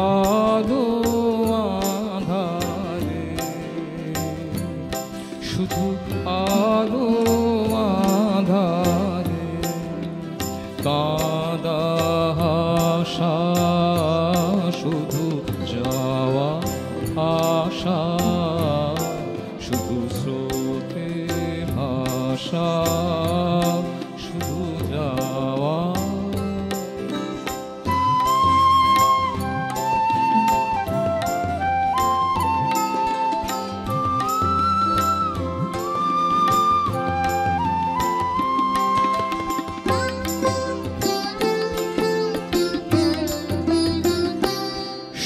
আলো আঁধারে, শুধু আলো আঁধারে, কাঁদা হাসা, শুধু যাওয়া আশা, শুধু স্রোতে ভাষা, শুধু যাওয়া।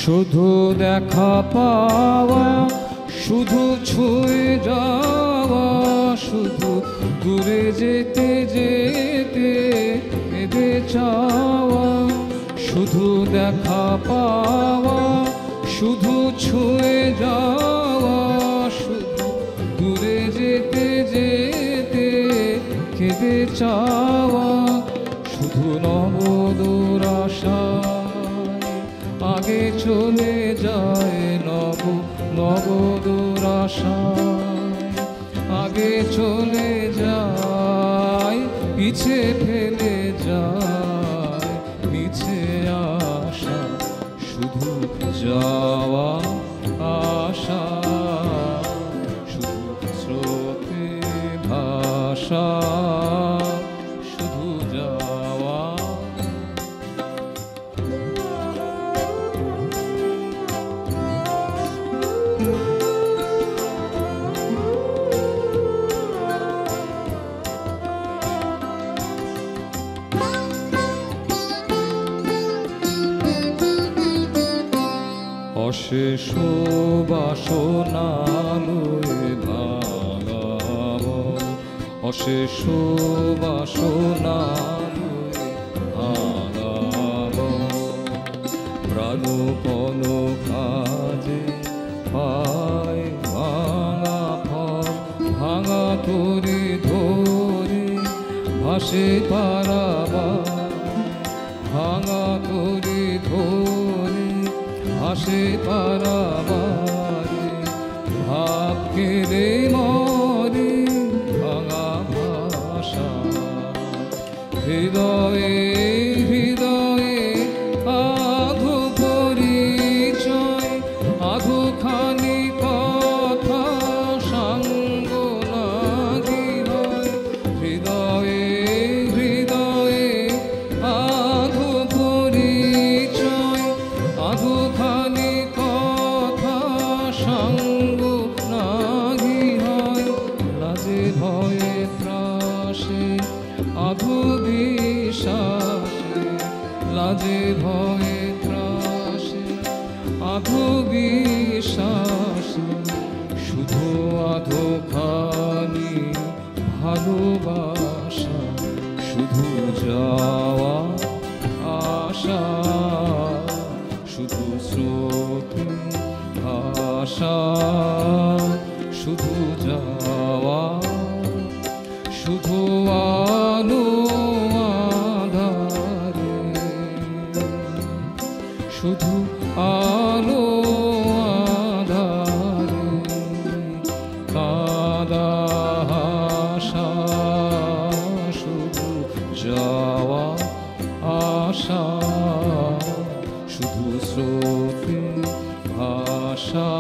শুধু দেখা পাওয়া, শুধু ছুঁয়ে যাওয়া, শুধু দূরে যেতে যেতে এদে চাওয়া। শুধু দেখা পাওয়া, শুধু ছুঁয়ে যাওয়া, শুধু দূরে যেতে যেতে কেঁদে চাওয়া। শুধু নবদুরাশা আগে চলে যায়, নবদুরাশায় আগে চলে যায়, পিছে ফেলে যায় পিছে আসা, শুধু যাওয়া আশা, শুধু স্রোতে ভাষা, শুধু যাওয়া। অশেষ বাসনা লয়ে ভাঙাব, অশেষ বাসনা লয়ে ভাঙাব। প্রাণপণ কাজে পায় ভাঙা ফল, ভাঙা তরি ধরে ভাসে পারাবার, ভাঙা তরি ধরে ভাসে পারাবারে। ভাব কেড়ে মরে ভাঙা ভাষা, হৃদয়ে হৃদয়ে আধো পরিচয়, আধো খানি কথা সাঙ্গ লাগি হয়। হৃদয়ে হৃদয়ে আধো পরিচয়, আধো খানি কথা সাঙ্গ লাগি হয়। লাজে ভয়ে ত্রাসে আধো বিশ্বাসে, লাজে ভয়ে ত্রাসে আধো বিশ্বাসে, শুধু আধো খানি ভালোবাসা, শুধু যাওয়া আশা, শুধু স্রোতে ভাষা, শুধু যাওয়া। শুধু আলো আঁধারে, শুধু আলো আঁধারে, কাঁদা হাসা, শুধু যাওয়া আশা, শুধু স্রোতে ভাষা।